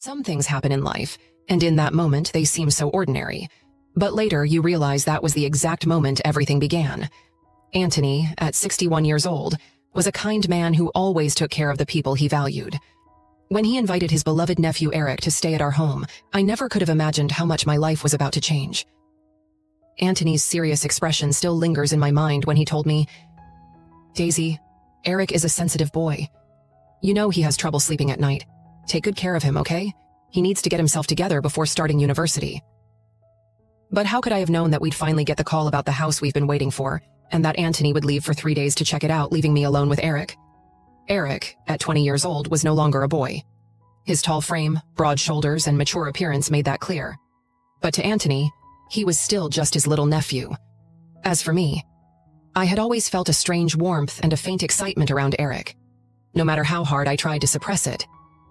Some things happen in life, and in that moment they seem so ordinary. But later you realize that was the exact moment everything began. Anthony, at 61 years old, was a kind man who always took care of the people he valued. When he invited his beloved nephew Eric to stay at our home, I never could have imagined how much my life was about to change. Anthony's serious expression still lingers in my mind when he told me, "Daisy, Eric is a sensitive boy. You know he has trouble sleeping at night. Take good care of him, okay? He needs to get himself together before starting university." But how could I have known that we'd finally get the call about the house we've been waiting for, and that Anthony would leave for 3 days to check it out, leaving me alone with Eric? Eric, at 20 years old, was no longer a boy. His tall frame, broad shoulders, and mature appearance made that clear. But to Anthony, he was still just his little nephew. As for me, I had always felt a strange warmth and a faint excitement around Eric. No matter how hard I tried to suppress it,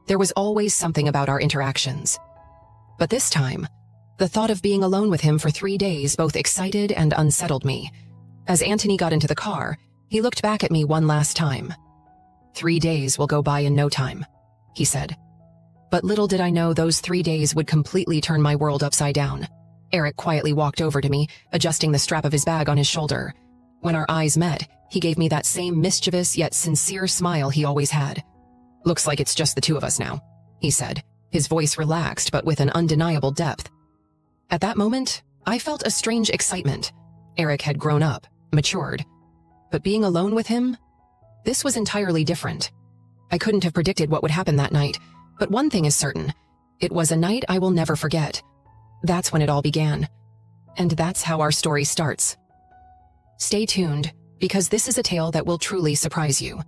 there was always something about our interactions. But this time, the thought of being alone with him for 3 days both excited and unsettled me. As Anthony got into the car, he looked back at me one last time. "3 days will go by in no time," he said. But little did I know those 3 days would completely turn my world upside down. Eric quietly walked over to me, adjusting the strap of his bag on his shoulder. When our eyes met, he gave me that same mischievous yet sincere smile he always had. "Looks like it's just the two of us now," he said, his voice relaxed but with an undeniable depth. At that moment, I felt a strange excitement. Eric had grown up, matured. But being alone with him? This was entirely different. I couldn't have predicted what would happen that night, but one thing is certain. It was a night I will never forget. That's when it all began. And that's how our story starts. Stay tuned, because this is a tale that will truly surprise you.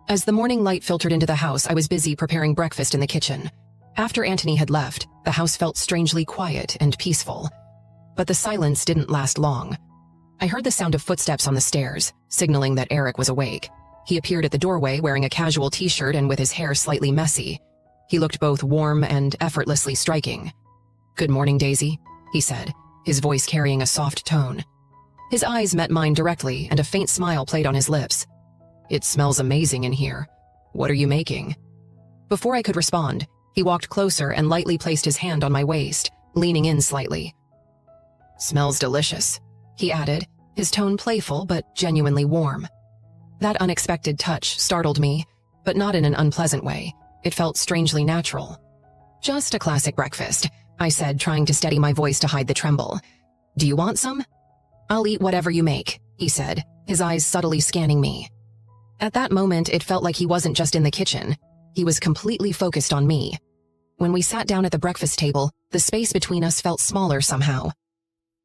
As the morning light filtered into the house, I was busy preparing breakfast in the kitchen. After Anthony had left, the house felt strangely quiet and peaceful. But the silence didn't last long. I heard the sound of footsteps on the stairs, signaling that Eric was awake. He appeared at the doorway wearing a casual t-shirt and with his hair slightly messy. He looked both warm and effortlessly striking. "Good morning, Daisy," he said, his voice carrying a soft tone. His eyes met mine directly, and a faint smile played on his lips. "It smells amazing in here. What are you making?" Before I could respond, he walked closer and lightly placed his hand on my waist, leaning in slightly. "Smells delicious," he added, his tone playful but genuinely warm. That unexpected touch startled me, but not in an unpleasant way. It felt strangely natural. "Just a classic breakfast," I said, trying to steady my voice to hide the tremble. "Do you want some?" "I'll eat whatever you make," he said, his eyes subtly scanning me. At that moment, it felt like he wasn't just in the kitchen. He was completely focused on me. When we sat down at the breakfast table, the space between us felt smaller somehow.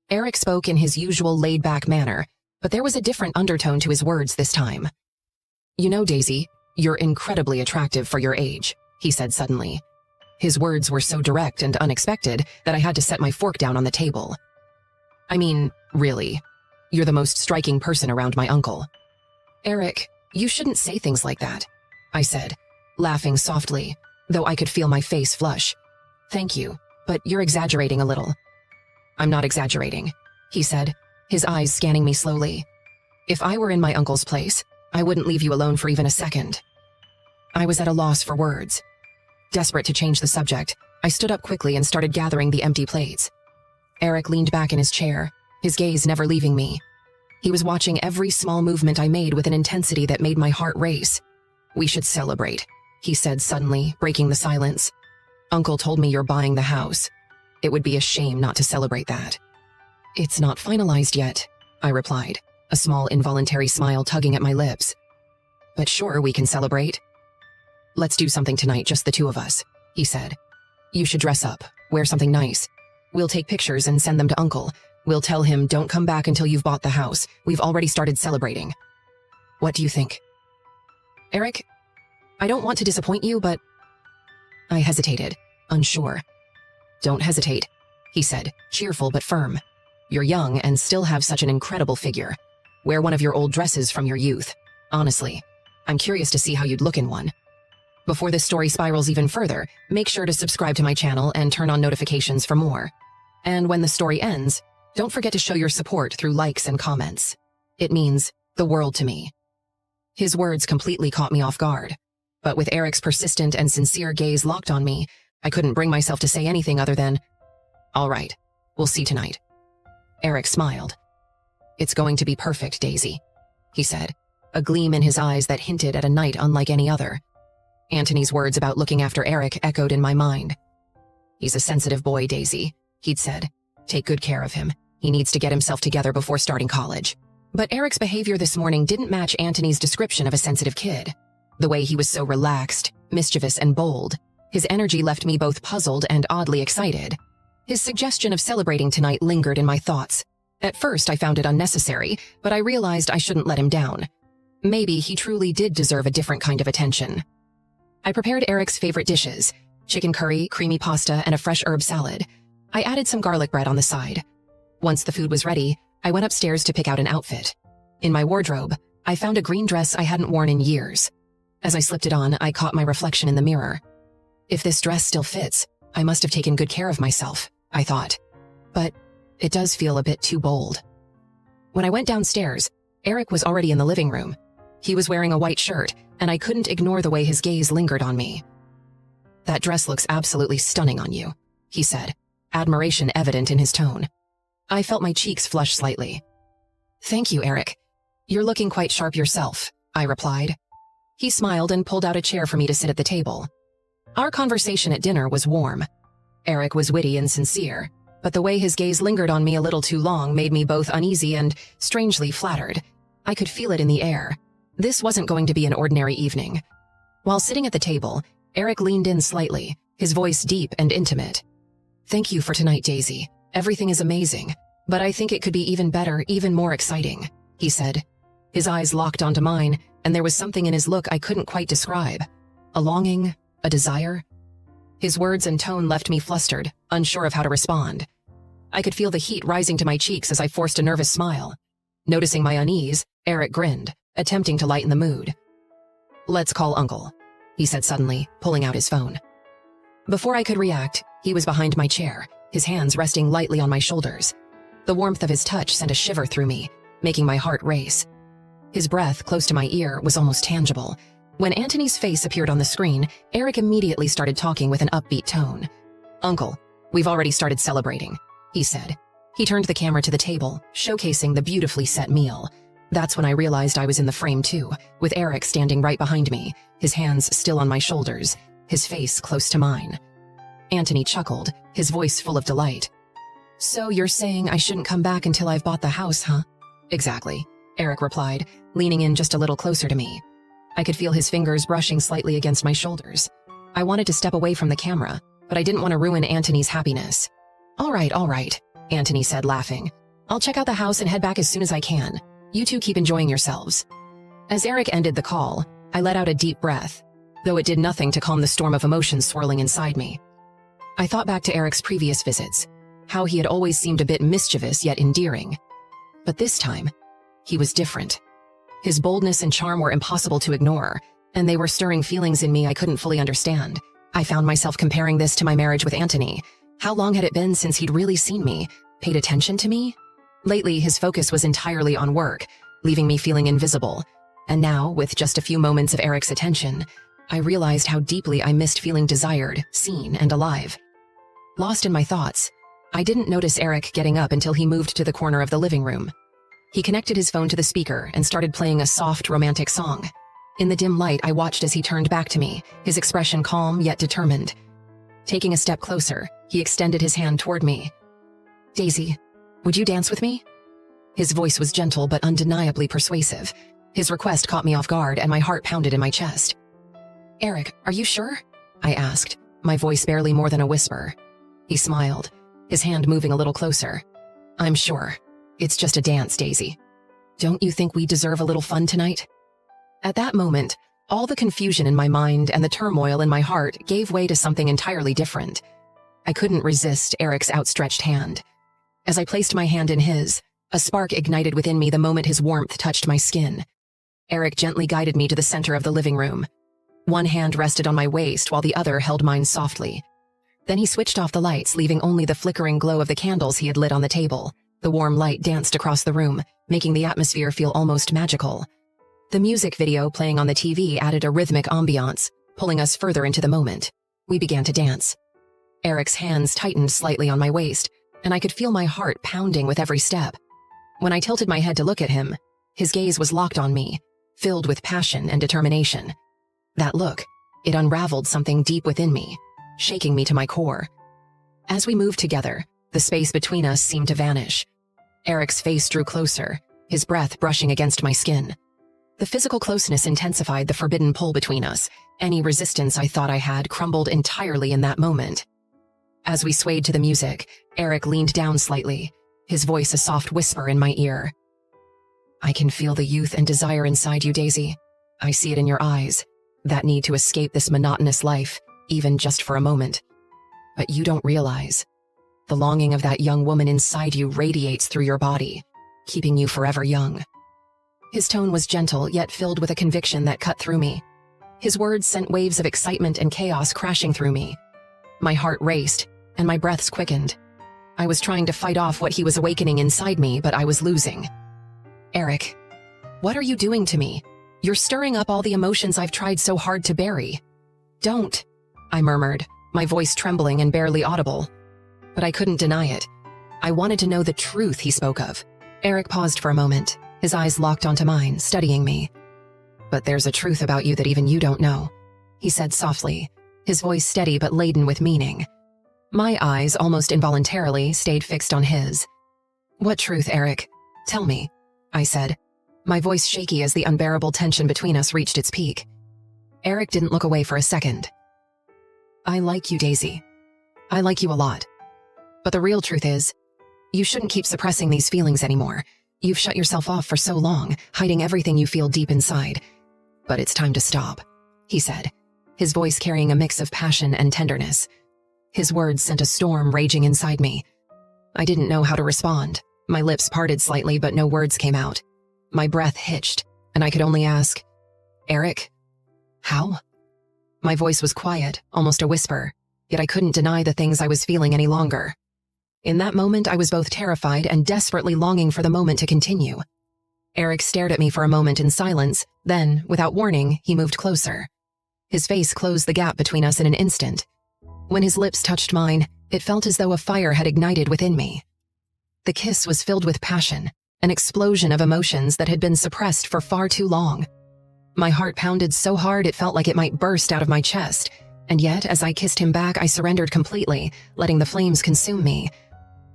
Eric spoke in his usual laid-back manner, but there was a different undertone to his words this time. "You know, Daisy, you're incredibly attractive for your age," he said suddenly. His words were so direct and unexpected that I had to set my fork down on the table. "I mean, really, you're the most striking person around my uncle." "Eric, you shouldn't say things like that," I said, laughing softly, though I could feel my face flush. "Thank you, but you're exaggerating a little." "I'm not exaggerating," he said, his eyes scanning me slowly. "If I were in my uncle's place, I wouldn't leave you alone for even a second." I was at a loss for words. Desperate to change the subject, I stood up quickly and started gathering the empty plates. Eric leaned back in his chair, his gaze never leaving me. He was watching every small movement I made with an intensity that made my heart race. "We should celebrate," he said suddenly, breaking the silence. "Uncle told me you're buying the house. It would be a shame not to celebrate that." "It's not finalized yet," I replied, a small involuntary smile tugging at my lips. "But sure, we can celebrate." "Let's do something tonight, just the two of us," he said. "You should dress up, wear something nice. We'll take pictures and send them to Uncle. We'll tell him, don't come back until you've bought the house. We've already started celebrating. What do you think?" "Eric, I don't want to disappoint you, but..." I hesitated, unsure. "Don't hesitate," he said, cheerful but firm. "You're young and still have such an incredible figure. Wear one of your old dresses from your youth. Honestly, I'm curious to see how you'd look in one." Before this story spirals even further, make sure to subscribe to my channel and turn on notifications for more. And when the story ends, don't forget to show your support through likes and comments. It means the world to me. His words completely caught me off guard. But with Eric's persistent and sincere gaze locked on me, I couldn't bring myself to say anything other than, "All right, we'll see tonight." Eric smiled. "It's going to be perfect, Daisy," he said, a gleam in his eyes that hinted at a night unlike any other. Anthony's words about looking after Eric echoed in my mind. "He's a sensitive boy, Daisy," he'd said. "Take good care of him. He needs to get himself together before starting college." But Eric's behavior this morning didn't match Anthony's description of a sensitive kid. The way he was so relaxed, mischievous, and bold, his energy left me both puzzled and oddly excited. His suggestion of celebrating tonight lingered in my thoughts. At first, I found it unnecessary, but I realized I shouldn't let him down. Maybe he truly did deserve a different kind of attention. I prepared Eric's favorite dishes: chicken curry, creamy pasta, and a fresh herb salad. I added some garlic bread on the side. Once the food was ready, I went upstairs to pick out an outfit. In my wardrobe, I found a green dress I hadn't worn in years. As I slipped it on, I caught my reflection in the mirror. If this dress still fits, I must have taken good care of myself, I thought. But it does feel a bit too bold. When I went downstairs, Eric was already in the living room. He was wearing a white shirt, and I couldn't ignore the way his gaze lingered on me. "That dress looks absolutely stunning on you," he said, admiration evident in his tone. I felt my cheeks flush slightly. "Thank you, Eric. You're looking quite sharp yourself," I replied. He smiled and pulled out a chair for me to sit at the table. Our conversation at dinner was warm. Eric was witty and sincere, but the way his gaze lingered on me a little too long made me both uneasy and strangely flattered. I could feel it in the air. This wasn't going to be an ordinary evening. While sitting at the table, Eric leaned in slightly, his voice deep and intimate. "Thank you for tonight, Daisy. Everything is amazing, but I think it could be even better, even more exciting," he said. His eyes locked onto mine, and there was something in his look I couldn't quite describe. A longing, a desire. His words and tone left me flustered, unsure of how to respond. I could feel the heat rising to my cheeks as I forced a nervous smile. Noticing my unease, Eric grinned, attempting to lighten the mood. "Let's call Uncle," he said suddenly, pulling out his phone. Before I could react, he was behind my chair, his hands resting lightly on my shoulders. The warmth of his touch sent a shiver through me, making my heart race. His breath, close to my ear, was almost tangible. When Anthony's face appeared on the screen, Eric immediately started talking with an upbeat tone. "Uncle, we've already started celebrating," he said. He turned the camera to the table, showcasing the beautifully set meal. That's when I realized I was in the frame too, with Eric standing right behind me, his hands still on my shoulders, his face close to mine. Anthony chuckled, his voice full of delight. "So you're saying I shouldn't come back until I've bought the house, huh?" "Exactly," Eric replied, leaning in just a little closer to me. I could feel his fingers brushing slightly against my shoulders. I wanted to step away from the camera, but I didn't want to ruin Anthony's happiness. All right, Anthony said, laughing. "I'll check out the house and head back as soon as I can. You two keep enjoying yourselves." As Eric ended the call, I let out a deep breath, though it did nothing to calm the storm of emotions swirling inside me. I thought back to Eric's previous visits, how he had always seemed a bit mischievous yet endearing. But this time, he was different. His boldness and charm were impossible to ignore, and they were stirring feelings in me I couldn't fully understand. I found myself comparing this to my marriage with Anthony. How long had it been since he'd really seen me, paid attention to me? Lately, his focus was entirely on work, leaving me feeling invisible. And now, with just a few moments of Eric's attention, I realized how deeply I missed feeling desired, seen, and alive. Lost in my thoughts, I didn't notice Eric getting up until he moved to the corner of the living room. He connected his phone to the speaker and started playing a soft, romantic song. In the dim light, I watched as he turned back to me, his expression calm yet determined. Taking a step closer, he extended his hand toward me. "Daisy, would you dance with me?" His voice was gentle but undeniably persuasive. His request caught me off guard and my heart pounded in my chest. "Eric, are you sure?" I asked, my voice barely more than a whisper. He smiled, his hand moving a little closer. "I'm sure. It's just a dance, Daisy. Don't you think we deserve a little fun tonight?" At that moment, all the confusion in my mind and the turmoil in my heart gave way to something entirely different. I couldn't resist Eric's outstretched hand. As I placed my hand in his, a spark ignited within me the moment his warmth touched my skin. Eric gently guided me to the center of the living room. One hand rested on my waist while the other held mine softly. Then he switched off the lights, leaving only the flickering glow of the candles he had lit on the table. The warm light danced across the room, making the atmosphere feel almost magical. The music video playing on the TV added a rhythmic ambiance, pulling us further into the moment. We began to dance. Eric's hands tightened slightly on my waist, and I could feel my heart pounding with every step. When I tilted my head to look at him, his gaze was locked on me, filled with passion and determination. That look, it unraveled something deep within me, shaking me to my core. As we moved together, the space between us seemed to vanish. Eric's face drew closer, his breath brushing against my skin. The physical closeness intensified the forbidden pull between us. Any resistance I thought I had crumbled entirely in that moment. As we swayed to the music, Eric leaned down slightly, his voice a soft whisper in my ear. "I can feel the youth and desire inside you, Daisy. I see it in your eyes, that need to escape this monotonous life, even just for a moment. But you don't realize. The longing of that young woman inside you radiates through your body, keeping you forever young." His tone was gentle, yet filled with a conviction that cut through me. His words sent waves of excitement and chaos crashing through me. My heart raced, and my breaths quickened. I was trying to fight off what he was awakening inside me, but I was losing. "Eric, what are you doing to me? You're stirring up all the emotions I've tried so hard to bury." "Don't," I murmured, my voice trembling and barely audible. But I couldn't deny it. I wanted to know the truth he spoke of. Eric paused for a moment, his eyes locked onto mine, studying me. "But there's a truth about you that even you don't know," he said softly, his voice steady but laden with meaning. My eyes, almost involuntarily, stayed fixed on his. "What truth, Eric? Tell me," I said, my voice shaky as the unbearable tension between us reached its peak. Eric didn't look away for a second. "I like you, Daisy. I like you a lot. But the real truth is, you shouldn't keep suppressing these feelings anymore. You've shut yourself off for so long, hiding everything you feel deep inside. But it's time to stop," he said, his voice carrying a mix of passion and tenderness. His words sent a storm raging inside me. I didn't know how to respond. My lips parted slightly, but no words came out. My breath hitched, and I could only ask, "Eric, how?" My voice was quiet, almost a whisper, yet I couldn't deny the things I was feeling any longer. In that moment, I was both terrified and desperately longing for the moment to continue. Eric stared at me for a moment in silence, then, without warning, he moved closer. His face closed the gap between us in an instant. When his lips touched mine, it felt as though a fire had ignited within me. The kiss was filled with passion, an explosion of emotions that had been suppressed for far too long. My heart pounded so hard it felt like it might burst out of my chest, and yet, as I kissed him back, I surrendered completely, letting the flames consume me.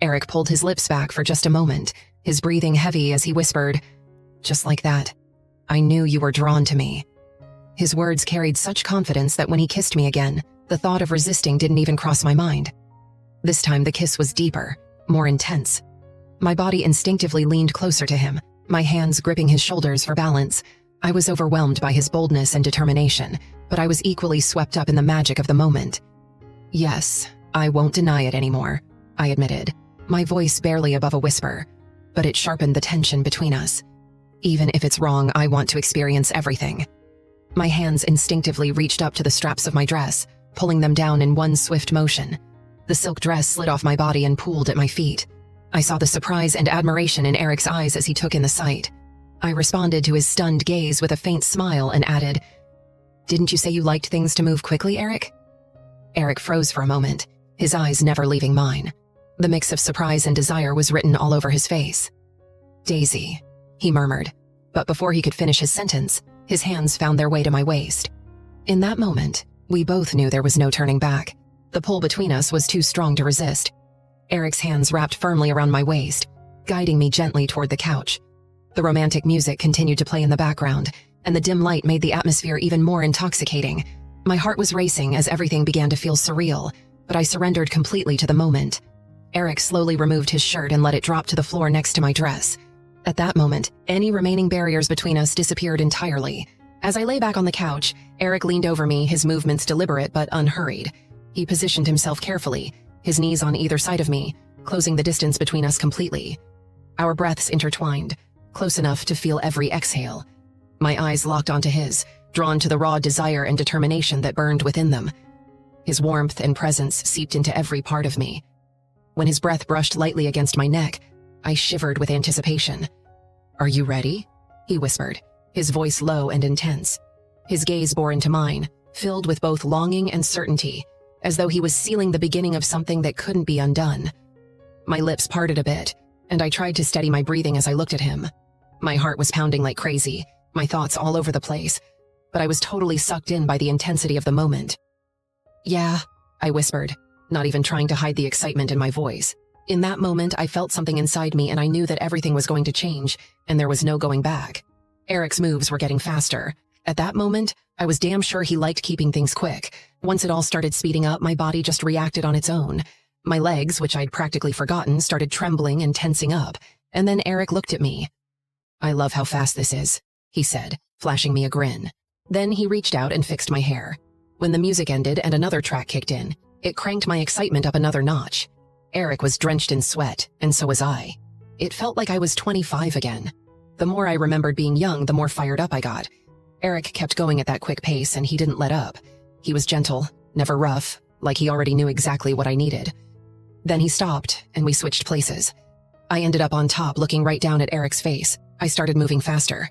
Eric pulled his lips back for just a moment, his breathing heavy as he whispered, "Just like that. I knew you were drawn to me." His words carried such confidence that when he kissed me again, the thought of resisting didn't even cross my mind. This time the kiss was deeper, more intense. My body instinctively leaned closer to him, my hands gripping his shoulders for balance. I was overwhelmed by his boldness and determination, but I was equally swept up in the magic of the moment. "Yes, I won't deny it anymore," I admitted, my voice barely above a whisper, but it sharpened the tension between us. "Even if it's wrong, I want to experience everything." My hands instinctively reached up to the straps of my dress, pulling them down in one swift motion. The silk dress slid off my body and pooled at my feet. I saw the surprise and admiration in Eric's eyes as he took in the sight. I responded to his stunned gaze with a faint smile and added, "Didn't you say you liked things to move quickly, Eric?" Eric froze for a moment, his eyes never leaving mine. The mix of surprise and desire was written all over his face. "Daisy," he murmured, but before he could finish his sentence, his hands found their way to my waist. In that moment, we both knew there was no turning back. The pull between us was too strong to resist. Eric's hands wrapped firmly around my waist, guiding me gently toward the couch. The romantic music continued to play in the background, and the dim light made the atmosphere even more intoxicating. My heart was racing as everything began to feel surreal, but I surrendered completely to the moment. Eric slowly removed his shirt and let it drop to the floor next to my dress. At that moment, any remaining barriers between us disappeared entirely. As I lay back on the couch, Eric leaned over me, his movements deliberate but unhurried. He positioned himself carefully, his knees on either side of me, closing the distance between us completely. Our breaths intertwined, close enough to feel every exhale. My eyes locked onto his, drawn to the raw desire and determination that burned within them. His warmth and presence seeped into every part of me. When his breath brushed lightly against my neck, I shivered with anticipation. "Are you ready?" he whispered, his voice low and intense. His gaze bore into mine, filled with both longing and certainty, as though he was sealing the beginning of something that couldn't be undone. My lips parted a bit, and I tried to steady my breathing as I looked at him. My heart was pounding like crazy, my thoughts all over the place, but I was totally sucked in by the intensity of the moment. "Yeah," I whispered, not even trying to hide the excitement in my voice. In that moment, I felt something inside me and I knew that everything was going to change, and there was no going back. Eric's moves were getting faster. At that moment, I was damn sure he liked keeping things quick. Once it all started speeding up, my body just reacted on its own. My legs, which I'd practically forgotten, started trembling and tensing up, and then Eric looked at me. "I love how fast this is," he said, flashing me a grin. Then he reached out and fixed my hair. When the music ended and another track kicked in, it cranked my excitement up another notch. Eric was drenched in sweat, and so was I. It felt like I was 25 again. The more I remembered being young, the more fired up I got. Eric kept going at that quick pace, and he didn't let up. He was gentle, never rough, like he already knew exactly what I needed. Then he stopped, and we switched places. I ended up on top, looking right down at Eric's face. I started moving faster.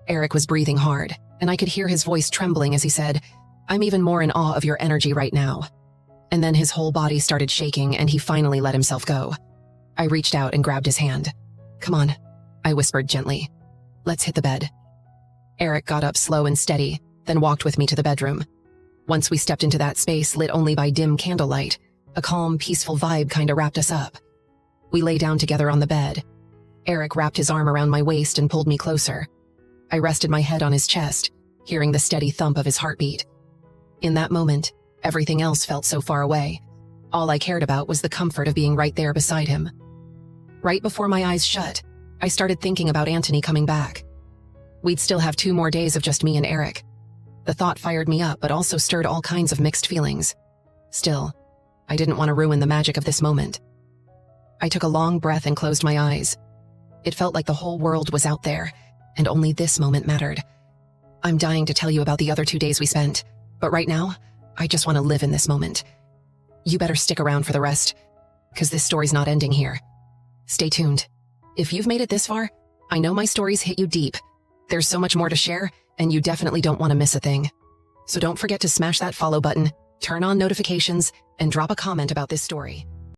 Eric was breathing hard, and I could hear his voice trembling as he said, "I'm even more in awe of your energy right now." And then his whole body started shaking, and he finally let himself go. I reached out and grabbed his hand. "Come on," I whispered gently. "Let's hit the bed." Eric got up slow and steady, then walked with me to the bedroom. Once we stepped into that space lit only by dim candlelight, a calm, peaceful vibe kinda wrapped us up. We lay down together on the bed. Eric wrapped his arm around my waist and pulled me closer. I rested my head on his chest, hearing the steady thump of his heartbeat. In that moment, everything else felt so far away. All I cared about was the comfort of being right there beside him. Right before my eyes shut, I started thinking about Anthony coming back. We'd still have 2 more days of just me and Eric. The thought fired me up, but also stirred all kinds of mixed feelings. Still, I didn't want to ruin the magic of this moment. I took a long breath and closed my eyes. It felt like the whole world was out there, and only this moment mattered. I'm dying to tell you about the other 2 days we spent, but right now, I just want to live in this moment. You better stick around for the rest, because this story's not ending here. Stay tuned. If you've made it this far, I know my stories hit you deep. There's so much more to share, and you definitely don't want to miss a thing. So don't forget to smash that follow button, turn on notifications, and drop a comment about this story.